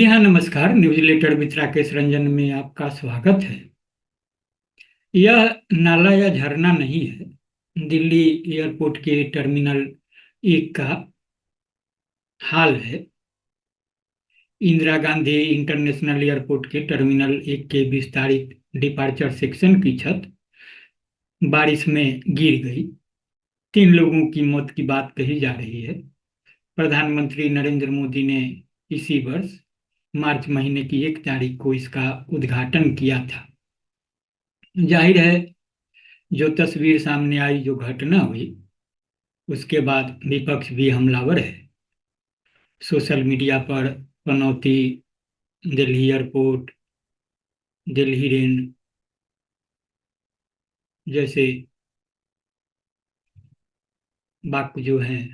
जी हाँ, नमस्कार। Newsletter with Rakesh Ranjan में आपका स्वागत है। यह नाला या झरना नहीं है। दिल्ली एयरपोर्ट के टर्मिनल एक का हाल है। इंदिरा गांधी इंटरनेशनल एयरपोर्ट के टर्मिनल एक के विस्तारित डिपार्चर सेक्शन की छत बारिश में गिर गई। 3 लोगों की मौत की बात कही जा रही है। प्रधानमंत्री नरेंद्र मोदी ने इसी वर्ष मार्च महीने की 1 तारीख को इसका उद्घाटन किया था। जाहिर है, जो तस्वीर सामने आई, जो घटना हुई, उसके बाद विपक्ष भी हमलावर है। सोशल मीडिया पर पनौती, दिल्ली एयरपोर्ट, दिल्ली रेन जैसे वाक्य जो हैं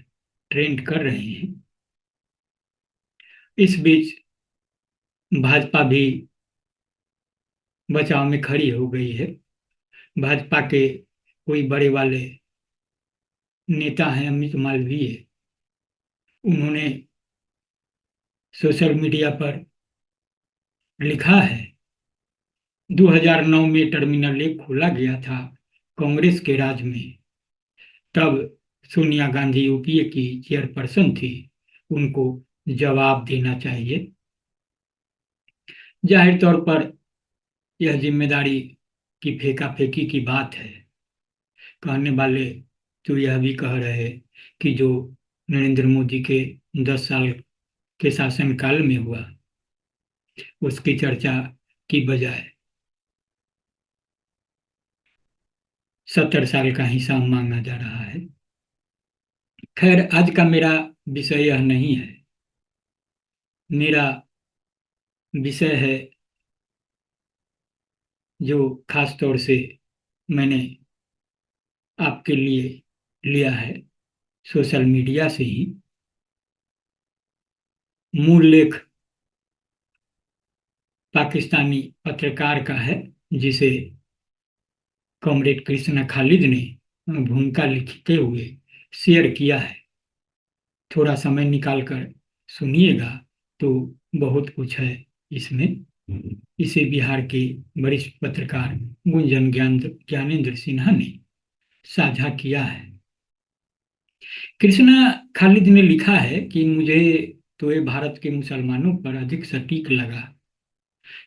ट्रेंड कर रहे हैं। इस बीच भाजपा भी बचाव में खड़ी हो गई है। भाजपा के कोई बड़े वाले नेता हैं, अमित मालवीय। उन्होंने सोशल मीडिया पर लिखा है, 2009 में टर्मिनल 1 खोला गया था कांग्रेस के राज में। तब सोनिया गांधी यूपीए की चेयरपर्सन थी। उनको जवाब देना चाहिए। जाहिर तौर पर यह जिम्मेदारी की फेंका फेंकी की बात है। कहने वाले तो यह भी कह रहे हैं कि जो नरेंद्र मोदी के 10 साल के शासनकाल में हुआ, उसकी चर्चा की बजाय 70 साल का हिसाब मांगा जा रहा है। खैर, आज का मेरा विषय यह नहीं है। मेरा विषय है जो खास तौर से मैंने आपके लिए लिया है सोशल मीडिया से ही। मूल लेख पाकिस्तानी पत्रकार का है, जिसे कॉमरेड कृष्णा खालिद ने भूमिका लिखते हुए शेयर किया है। थोड़ा समय निकाल कर सुनिएगा तो बहुत कुछ है इसमें। इसे बिहार के वरिष्ठ पत्रकार गुंजन ज्ञानेंद्र सिन्हा ने साझा किया है। कृष्णा खालिद ने लिखा है कि मुझे तो ये भारत के मुसलमानों पर अधिक सटीक लगा।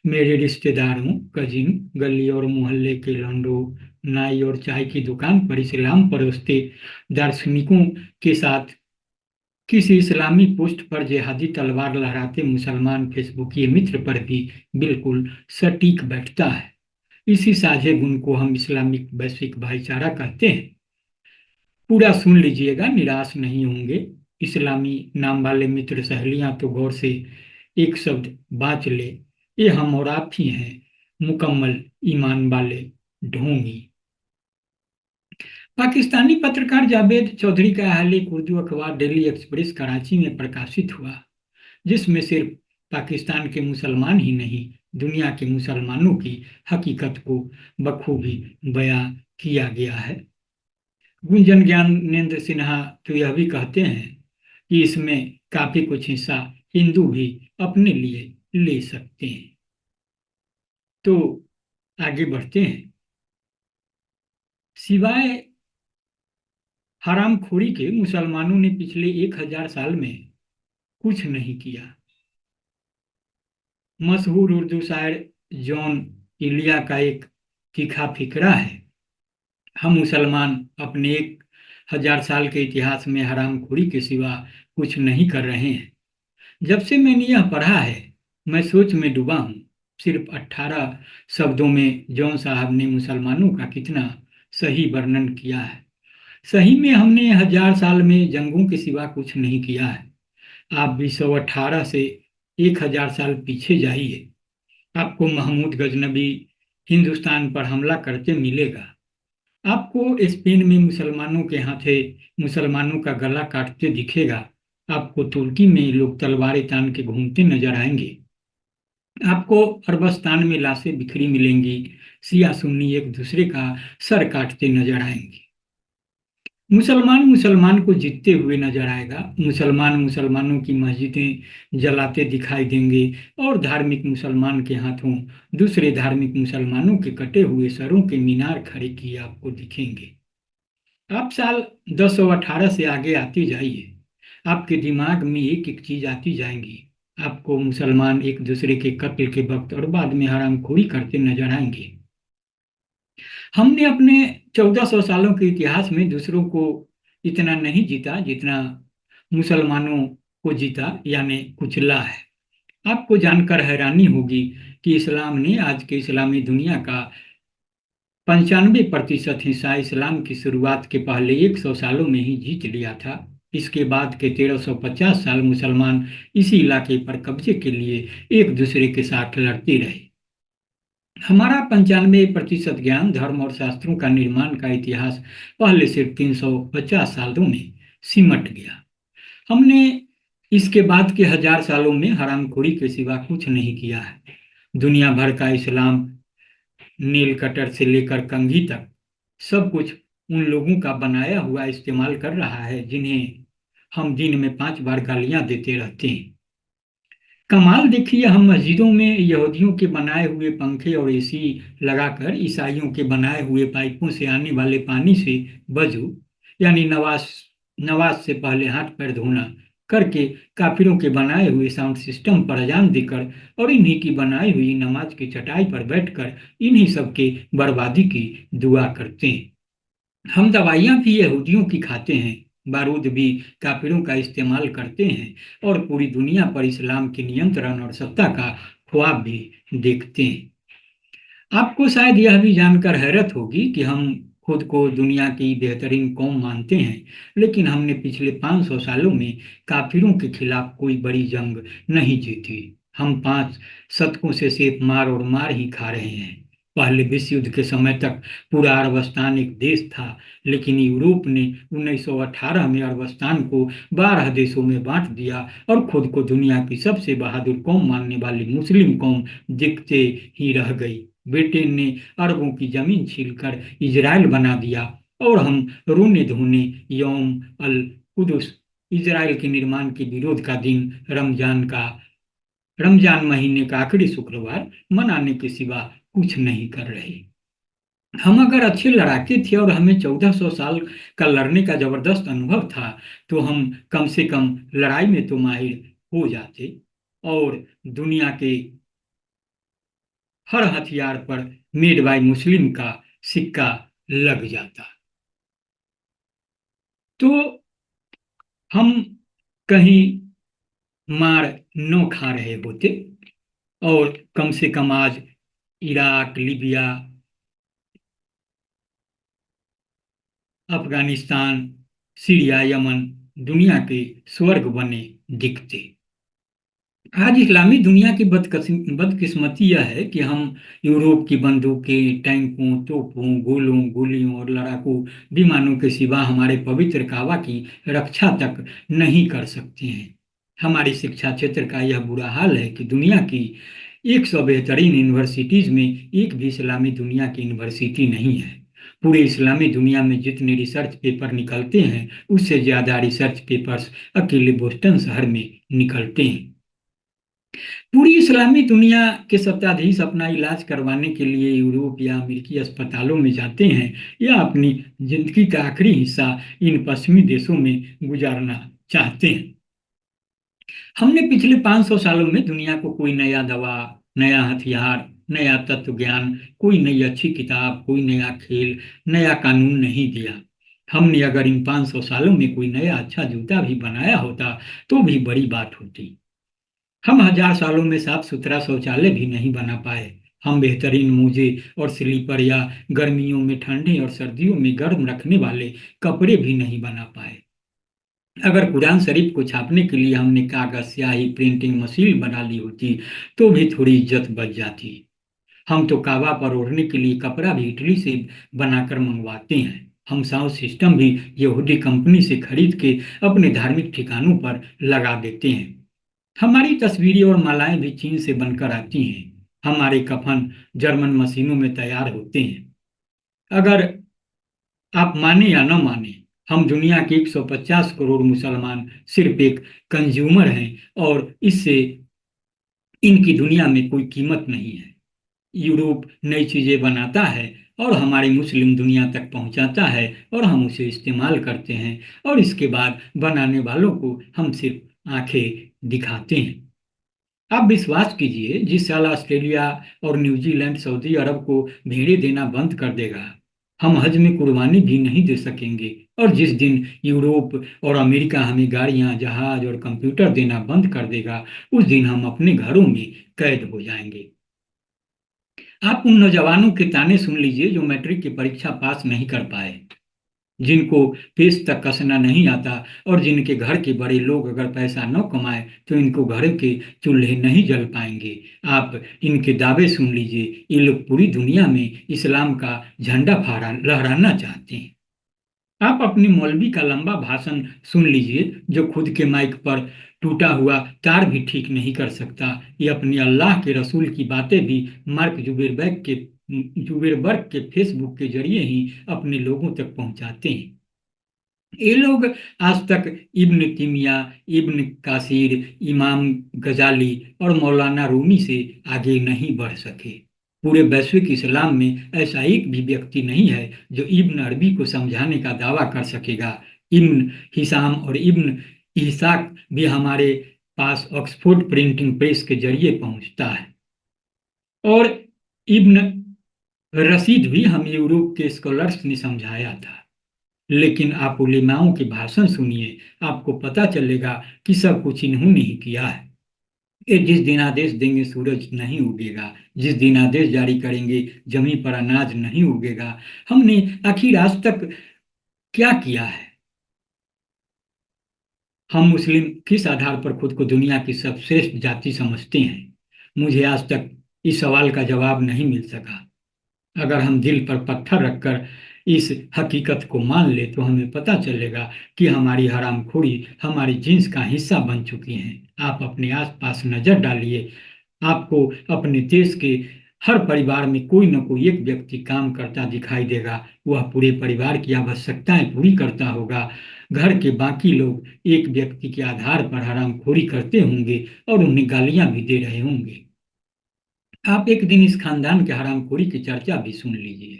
मेरे रिश्तेदारों, कजिन, गली और मोहल्ले के लौंडों, नाई और चाय की दुकान पर इस्लाम परोसते दार्शनिकों के साथ किसी इस्लामी पोस्ट पर जिहादी तलवार लहराते मुसलमान फेसबुकी मित्र पर भी बिल्कुल सटीक बैठता है। इसी साझे गुण को हम इस्लामिक वैश्विक भाईचारा कहते हैं। पूरा सुन लीजिएगा, निराश नहीं होंगे। इस्लामी नाम वाले मित्र सहेलियां तो गौर से एक शब्द बाँच ले, ये हम और आप ही हैं, मुकम्मल ईमान वाले ढोंगी। पाकिस्तानी पत्रकार जावेद चौधरी का हाल एक उर्दू अखबार डेली एक्सप्रेस कराची में प्रकाशित हुआ, जिसमें सिर्फ पाकिस्तान के मुसलमान ही नहीं, दुनिया के मुसलमानों की हकीकत को बखूबी बयां किया गया है। गुंजन ज्ञानेंद्र सिन्हा तो यह भी कहते हैं कि इसमें काफी कुछ हिस्सा हिंदू भी अपने लिए ले सकते हैं। तो आगे बढ़ते हैं। सिवाय हरामखोरी के मुसलमानों ने पिछले 1000 साल में कुछ नहीं किया। मशहूर उर्दू शायर जॉन इलिया का एक तीखा फिकरा है, हम मुसलमान अपने 1000 साल के इतिहास में हरामखोरी के सिवा कुछ नहीं कर रहे हैं। जब से मैंने यह पढ़ा है, मैं सोच में डूबा हूँ। सिर्फ 18 शब्दों में जॉन साहब ने मुसलमानों का कितना सही वर्णन किया है। सही में हमने 1000 साल में जंगों के सिवा कुछ नहीं किया है। आप भी 118 से 1000 साल पीछे जाइए, आपको महमूद गजनबी हिंदुस्तान पर हमला करते मिलेगा। आपको स्पेन में मुसलमानों के हाथे मुसलमानों का गला काटते दिखेगा। आपको तुर्की में लोग तलवारें तान के घूमते नजर आएंगे। आपको अरबस्तान में लाशें बिखरी मिलेंगी। शिया सुन्नी एक दूसरे का सर काटते नजर आएंगे। मुसलमान मुसलमान को जीतते हुए नजर आएगा, मुसलमान मुसलमानों की मस्जिदें जलाते दिखाई देंगे, और धार्मिक मुसलमान के हाथों दूसरे धार्मिक मुसलमानों के कटे हुए सरों के मीनार खड़े किए आपको दिखेंगे। आप साल 1018 से आगे आते जाइए, आपके दिमाग में एक एक चीज आती जाएंगी। आपको मुसलमान एक दूसरे के कत्ल के वक्त और बाद में हरामखोरी करते नजर आएंगे। हमने अपने 1400 सालों के इतिहास में दूसरों को इतना नहीं जीता जितना मुसलमानों को जीता, यानी कुचला है। आपको जानकर हैरानी होगी कि इस्लाम ने आज के इस्लामी दुनिया का 95% हिस्सा इस्लाम की शुरुआत के पहले 100 सालों में ही जीत लिया था। इसके बाद के 1350 साल मुसलमान इसी इलाके पर कब्जे के लिए एक दूसरे के साथ लड़ते रहे। हमारा 95% ज्ञान, धर्म और शास्त्रों का निर्माण का इतिहास पहले सिर्फ 350 सालों में सिमट गया। हमने इसके बाद के 1000 सालों में हरामखोरी के सिवा कुछ नहीं किया है। दुनिया भर का इस्लाम, नील कटर से लेकर कंघी तक, सब कुछ उन लोगों का बनाया हुआ इस्तेमाल कर रहा है जिन्हें हम दिन में 5 बार गालियां देते रहते हैं। कमाल देखिए, हम मस्जिदों में यहूदियों के बनाए हुए पंखे और एसी लगाकर ईसाइयों के बनाए हुए पाइपों से आने वाले पानी से वजू, यानी नवाज नवाज से पहले हाथ पैर धोना करके, काफिरों के बनाए हुए साउंड सिस्टम पर अजान देकर और इन्हीं की बनाई हुई नमाज की चटाई पर बैठकर इन्हीं सबके बर्बादी की दुआ करते हैं। हम दवाइयाँ भी यहूदियों की खाते हैं, बारूद भी काफिरों का इस्तेमाल करते हैं, और पूरी दुनिया पर इस्लाम के नियंत्रण और सत्ता का ख्वाब भी देखते हैं। आपको शायद यह भी जानकर हैरत होगी कि हम खुद को दुनिया की बेहतरीन कौम मानते हैं, लेकिन हमने पिछले 500 सालों में काफिरों के खिलाफ कोई बड़ी जंग नहीं जीती। हम 5 शतकों से सिर्फ मार और मार ही खा रहे हैं। पहले विश्व युद्ध के समय तक पूरा अरबस्तान एक देश था, लेकिन यूरोप ने 1918 में अरबस्तान को 12 देशों में बांट दिया और खुद को दुनिया की सबसे बहादुर कौम मानने वाली मुस्लिम कौम दिखते ही रह गई। ब्रिटेन ने अरबों की जमीन छीनकर इजराइल बना दिया, और हम रोने धोने यौम अल कुदस, इजराइल के निर्माण के विरोध का दिन, रमजान महीने का आखिरी शुक्रवार मनाने के सिवा कुछ नहीं कर रहे। हम अगर अच्छे लड़ाके थे और हमें 1400 साल का लड़ने का जबरदस्त अनुभव था, तो हम कम से कम लड़ाई में तो माहिर हो जाते, और दुनिया के हर हथियार पर मेड बाय मुस्लिम का सिक्का लग जाता। तो हम कहीं मार न खा रहे होते, और कम से कम आज Iraq, Libya, Afghanistan, Syria, Yemen दुनिया के स्वर्ग बने दिखते। आज इस्लामी दुनिया की बदकिस्मती यह है कि हम यूरोप की बंदूकें, टैंकों, तोपों, गोलों, गोलियों और लड़ाकू विमानों के सिवा हमारे पवित्र काबा की रक्षा तक नहीं कर सकते हैं। हमारी शिक्षा क्षेत्र का यह बुरा हाल है कि दुनिया की 100 बेहतरीन यूनिवर्सिटीज में एक भी इस्लामी दुनिया की यूनिवर्सिटी नहीं है। पूरे इस्लामी दुनिया में जितने रिसर्च पेपर निकलते हैं, उससे ज्यादा रिसर्च पेपर्स अकेले बोस्टन शहर में निकलते हैं। पूरी इस्लामी दुनिया के सत्ताधीश अपना इलाज करवाने के लिए यूरोप या अमेरिकी अस्पतालों में जाते हैं, या अपनी जिंदगी का आखिरी हिस्सा इन पश्चिमी देशों में गुजारना चाहते हैं। हमने पिछले 500 सालों में दुनिया को कोई नया दवा, नया हथियार, नया तत्व ज्ञान, कोई नई अच्छी किताब, कोई नया खेल, नया कानून नहीं दिया। हमने अगर इन 500 सालों में कोई नया अच्छा जूता भी बनाया होता तो भी बड़ी बात होती। हम 1000 सालों में साफ सुथरा शौचालय भी नहीं बना पाए। हम बेहतरीन मोजे और स्लीपर, या गर्मियों में ठंडे और सर्दियों में गर्म रखने वाले कपड़े भी नहीं बना पाए। अगर कुरान शरीफ को छापने के लिए हमने कागज, स्याही, प्रिंटिंग मशीन बना ली होती तो भी थोड़ी इज्जत बच जाती। हम तो काबा पर ओढ़ने के लिए कपड़ा भी इटली से बनाकर मंगवाते हैं। हम साउंड सिस्टम भी यहूदी कंपनी से खरीद के अपने धार्मिक ठिकानों पर लगा देते हैं। हमारी तस्वीरें और मालाएं भी चीन से बनकर आती हैं। हमारे कफन जर्मन मशीनों में तैयार होते हैं। अगर आप माने या न माने, हम दुनिया के 150 करोड़ मुसलमान सिर्फ एक कंज्यूमर हैं, और इससे इनकी दुनिया में कोई कीमत नहीं है। यूरोप नई चीजें बनाता है और हमारी मुस्लिम दुनिया तक पहुंचाता है, और हम उसे इस्तेमाल करते हैं, और इसके बाद बनाने वालों को हम सिर्फ आंखें दिखाते हैं। आप विश्वास कीजिए, जिस साल ऑस्ट्रेलिया और न्यूजीलैंड सऊदी अरब को भेड़ें देना बंद कर देगा, हम हज में कुर्बानी भी नहीं दे सकेंगे। और जिस दिन यूरोप और अमेरिका हमें गाड़ियां, जहाज और कंप्यूटर देना बंद कर देगा, उस दिन हम अपने घरों में कैद हो जाएंगे। आप उन नौजवानों के ताने सुन लीजिए जो मैट्रिक की परीक्षा पास नहीं कर पाए, जिनको पेज तक कसना नहीं आता, और जिनके घर के बड़े लोग अगर पैसा न कमाए तो इनको घर के चूल्हे नहीं जल पाएंगे। आप इनके दावे सुन लीजिए, ये लोग पूरी दुनिया में इस्लाम का झंडा फहरा लहराना चाहते हैं। आप अपने मौलवी का लंबा भाषण सुन लीजिए, जो खुद के माइक पर टूटा हुआ तार भी ठीक नहीं कर सकता। ये अपने अल्लाह के रसूल की बातें भी मार्क जुबेरबर्ग के फेसबुक के जरिए ही अपने लोगों तक पहुंचाते हैं। ये लोग आज तक इब्न तिमिया, इब्न कासिर, इमाम गजाली और मौलाना रूमी से आगे नहीं बढ़ सके। पूरे वैश्विक इस्लाम में ऐसा एक भी व्यक्ति नहीं है जो इब्न अरबी को समझाने का दावा कर सकेगा। इब्न हिशाम और इब्न इसाक भी हमारे पास ऑक्सफोर्ड प्रिंटिंग प्रेस के जरिए पहुंचता है, और इब्न रशीद भी हम यूरोप के स्कॉलर्स ने समझाया था। लेकिन आप उलेमाओं के भाषण सुनिए, आपको पता चलेगा कि सब कुछ इन्होंने ही किया है। ये जिस दिन आदेश देंगे सूरज नहीं उगेगा, जिस दिन आदेश जारी करेंगे जमीन पर अनाज नहीं उगेगा। हमने आखिर आज तक क्या किया है? हम मुस्लिम किस आधार पर खुद को दुनिया की सर्वश्रेष्ठ जाति समझते हैं? मुझे आज तक इस सवाल का जवाब नहीं मिल सका। अगर हम दिल पर पत्थर रखकर इस हकीकत को मान ले तो हमें पता चलेगा कि हमारी हरामखोरी हमारी जीन्स का हिस्सा बन चुकी हैं। आप अपने आसपास नजर डालिए, आपको अपने देश के हर परिवार में कोई न कोई एक व्यक्ति काम करता दिखाई देगा। वह पूरे परिवार की आवश्यकताएं पूरी करता होगा। घर के बाकी लोग एक व्यक्ति के आधार पर हरामखोरी करते होंगे और उन्हें गालियां भी दे रहे होंगे। आप एक दिन इस खानदान के हरामखोरी की चर्चा भी सुन लीजिए।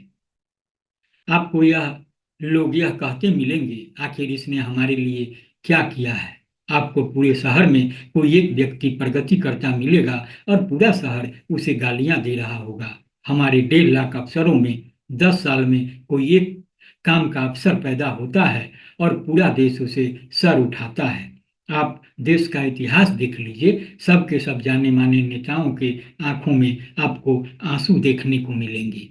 आपको यह लोग यह कहते मिलेंगे, आखिर इसने हमारे लिए क्या किया है? आपको पूरे शहर में कोई एक व्यक्ति प्रगति करता मिलेगा और पूरा शहर उसे गालियां दे रहा होगा। हमारे 1.5 लाख अफसरों में 10 साल में कोई एक काम का अफसर पैदा होता है और पूरा देश उसे सर उठाता है। आप देश का इतिहास देख लीजिए, सब के सब जाने माने नेताओं के आंखों में आपको आंसू देखने को मिलेंगे।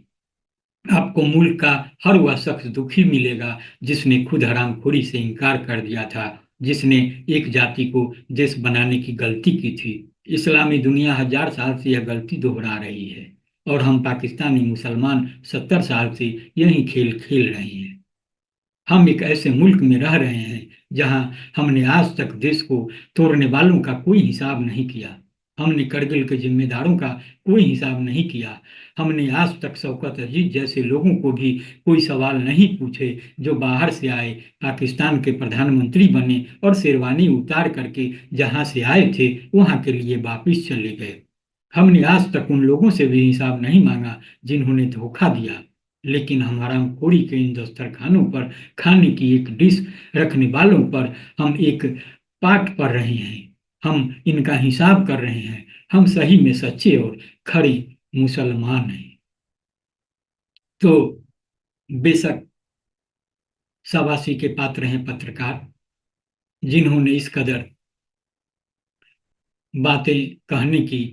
आपको मुल्क का हर वह शख्स दुखी मिलेगा जिसने खुद हरामखोरी से इनकार कर दिया था, जिसने एक जाति को देश बनाने की गलती की थी। इस्लामी दुनिया 1000 साल से यह गलती दोहरा रही है, और हम पाकिस्तानी मुसलमान 70 साल से यही खेल खेल रहे हैं। हम एक ऐसे मुल्क में रह रहे हैं जहां हमने आज तक देश को तोड़ने वालों का कोई हिसाब नहीं किया। हमने करगिल के जिम्मेदारों का कोई हिसाब नहीं किया। हमने आज तक शौकत अजीज जैसे लोगों को भी कोई सवाल नहीं पूछे, जो बाहर से आए, पाकिस्तान के प्रधानमंत्री बने और शेरवानी उतार करके जहां से आए थे वहां के लिए वापिस चले गए। हमने आज तक उन लोगों से भी हिसाब नहीं मांगा जिन्होंने धोखा दिया। लेकिन हम हरामखोरी के इन दस्तरखानों पर खाने की एक डिश रखने वालों पर हम एक पाठ पढ़ रहे हैं। हम इनका हिसाब कर रहे हैं। हम सही में सच्चे और खरे मुसलमान हैं। तो बेशक शाबाशी के पात्र हैं पत्रकार, जिन्होंने इस कदर बातें कहने की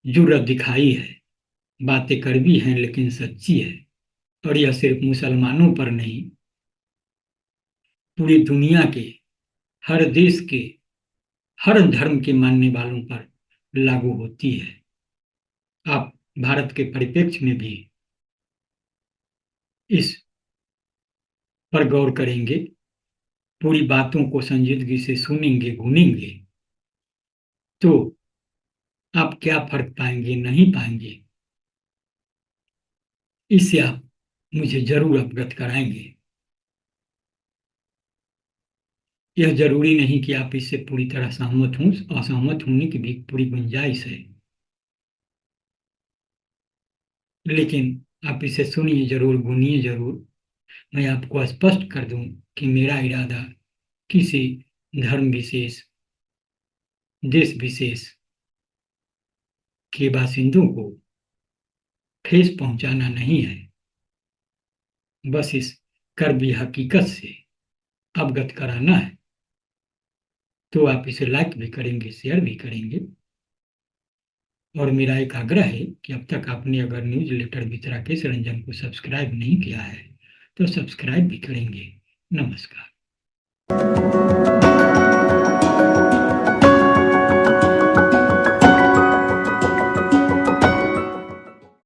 जुर्रत दिखाई है। बातें कड़वी हैं लेकिन सच्ची है, और यह सिर्फ मुसलमानों पर नहीं, पूरी दुनिया के हर देश के हर धर्म के मानने वालों पर लागू होती है। आप भारत के परिप्रेक्ष्य में भी इस पर गौर करेंगे, पूरी बातों को संजीदगी से सुनेंगे घुनेंगे, तो आप क्या फर्क पाएंगे, नहीं पाएंगे, इससे आप मुझे जरूर अवगत कराएंगे। यह जरूरी नहीं कि आप इससे पूरी तरह सहमत हों, असहमत होने की भी पूरी गुंजाइश है, लेकिन आप इसे सुनिए जरूर, गुनिए जरूर। मैं आपको स्पष्ट कर दूं कि मेरा इरादा किसी धर्म विशेष, देश विशेष के बासिंदों को ठेस पहुंचाना नहीं है, बस इस कर्ब हकीकत से अवगत कराना है। तो आप इसे लाइक भी करेंगे, शेयर भी करेंगे। और मेरा एक आग्रह है कि अब तक आपने अगर न्यूज लेटर मित्रा केस रंजन को सब्सक्राइब नहीं किया है तो सब्सक्राइब भी करेंगे। नमस्कार।